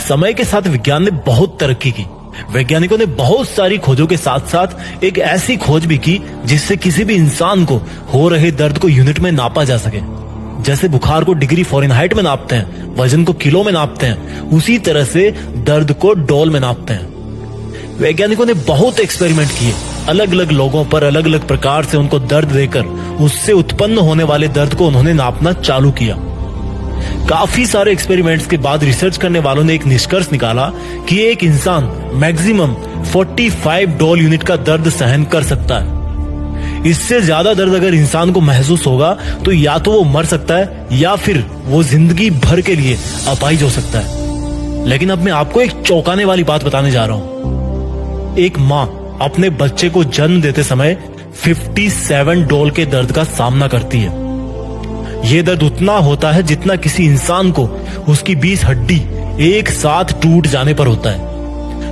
समय के साथ विज्ञान ने बहुत तरक्की की। वैज्ञानिकों ने बहुत सारी खोजों के साथ साथ एक ऐसी खोज भी की जिससे किसी भी इंसान को हो रहे दर्द को यूनिट में नापा जा सके। जैसे बुखार को डिग्री फ़ारेनहाइट में नापते हैं, वजन को किलो में नापते हैं, उसी तरह से दर्द को डोल में नापते हैं। वैज्ञानिकों ने बहुत एक्सपेरिमेंट किए, अलग अलग लोगों पर अलग अलग प्रकार से उनको दर्द देकर उससे उत्पन्न होने वाले दर्द को उन्होंने नापना चालू किया। काफी सारे एक्सपेरिमेंट्स के बाद रिसर्च करने वालों ने एक निष्कर्ष निकाला कि एक इंसान मैक्सिमम 45 डोल यूनिट का दर्द सहन कर सकता है। इससे ज्यादा दर्द अगर इंसान को महसूस होगा तो या तो वो मर सकता है या फिर वो जिंदगी भर के लिए अपाहिज हो सकता है। लेकिन अब मैं आपको एक चौंकाने वाली बात बताने जा रहा हूं। एक माँ अपने बच्चे को जन्म देते समय 57 डोल के दर्द का सामना करती है। यह दर्द उतना होता है जितना किसी इंसान को उसकी 20 हड्डी एक साथ टूट जाने पर होता है।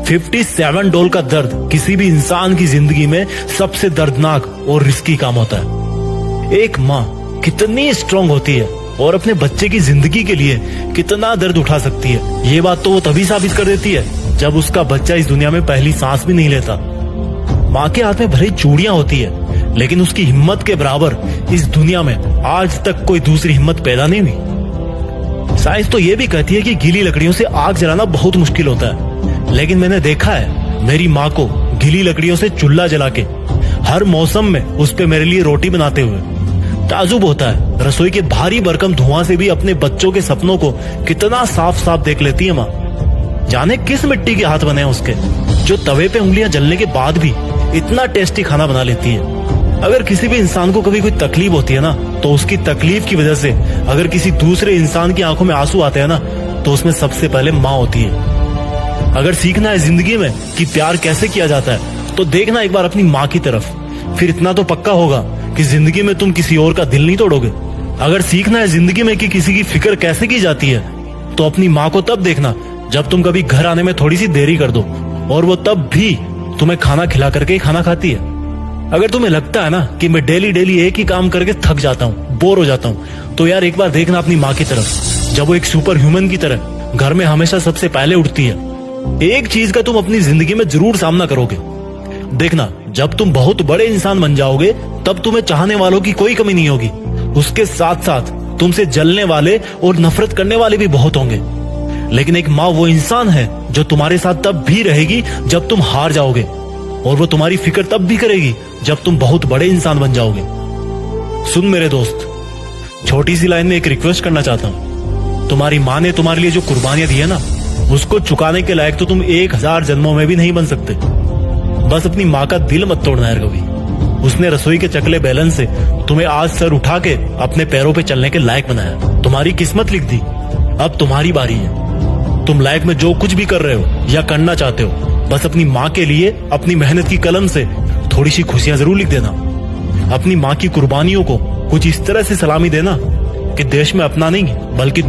57 डोल का दर्द किसी भी इंसान की जिंदगी में सबसे दर्दनाक और रिस्की काम होता है। एक माँ कितनी स्ट्रांग होती है और अपने बच्चे की जिंदगी के लिए कितना दर्द उठा सकती है, ये बात तो वो तभी साबित कर देती है जब उसका बच्चा इस दुनिया में पहली सांस भी नहीं लेता। माँ के हाथ में भले चूड़ियां होती है, लेकिन उसकी हिम्मत के बराबर इस दुनिया में आज तक कोई दूसरी हिम्मत पैदा नहीं हुई। साइंस तो ये भी कहती है कि गीली लकड़ियों से आग जलाना बहुत मुश्किल होता है, लेकिन मैंने देखा है मेरी माँ को गीली लकड़ियों से चूल्हा जला के हर मौसम में उस पे मेरे लिए रोटी बनाते हुए। ताजुब होता है रसोई के भारी भरकम धुआं से भी अपने बच्चों के सपनों को कितना साफ साफ देख लेती है माँ। जाने किस मिट्टी के हाथ बने हैं उसके, जो तवे पे उंगलियां जलने के बाद भी इतना टेस्टी खाना बना लेती है। अगर किसी भी इंसान को कभी कोई तकलीफ होती है ना, तो उसकी तकलीफ की वजह से अगर किसी दूसरे इंसान की आंखों में आंसू आते हैं ना, तो उसमें सबसे पहले माँ होती है। अगर सीखना है जिंदगी में कि प्यार कैसे किया जाता है, तो देखना एक बार अपनी माँ की तरफ, फिर इतना तो पक्का होगा कि जिंदगी में तुम किसी और का दिल नहीं तोड़ोगे। अगर सीखना है जिंदगी में कि किसी की फिक्र कैसे की जाती है, तो अपनी माँ को तब देखना जब तुम कभी घर आने में थोड़ी सी देरी कर दो, और वो तब भी तुम्हें खाना खिला करके खाना खाती है। अगर तुम्हें लगता है ना कि मैं डेली डेली एक ही काम करके थक जाता हूँ, बोर हो जाता हूँ, तो यार एक बार देखना अपनी माँ की तरफ, जब वो एक सुपर ह्यूमन की तरह घर में हमेशा सबसे पहले उठती है। एक चीज का तुम अपनी जिंदगी में जरूर सामना करोगे। देखना, जब तुम बहुत बड़े इंसान बन जाओगे तब तुम्हें चाहने वालों की कोई कमी नहीं होगी। उसके साथ साथ तुमसे जलने वाले और नफरत करने वाले भी बहुत होंगे। लेकिन एक माँ वो इंसान है जो तुम्हारे साथ तब भी रहेगी जब तुम हार जाओगे, और वो तुम्हारी फिक्र तब भी करेगी जब तुम बहुत बड़े इंसान बन जाओगे। सुन मेरे दोस्त, छोटी सी लाइन में एक रिक्वेस्ट करना चाहता हूँ। तुम्हारी माँ ने तुम्हारे लिए जो कुर्बानियां दी है ना, उसको चुकाने के लायक तो तुम 1000 जन्मों में भी नहीं बन सकते। बस अपनी माँ का दिल मत तोड़ना यार कभी। उसने रसोई के चकले बेलन से तुम्हें आज सर उठा के अपने पैरों पे चलने के लायक बनाया। तुम्हारी किस्मत लिख दी, अब तुम्हारी बारी है। तुम लाइफ में जो कुछ भी कर रहे हो या करना चाहते हो, बस अपनी माँ के लिए अपनी मेहनत की कलम से थोड़ी सी खुशियां जरूर लिख देना। अपनी माँ की कुर्बानियों को कुछ इस तरह से सलामी देना कि देश में अपना नहीं बल्कि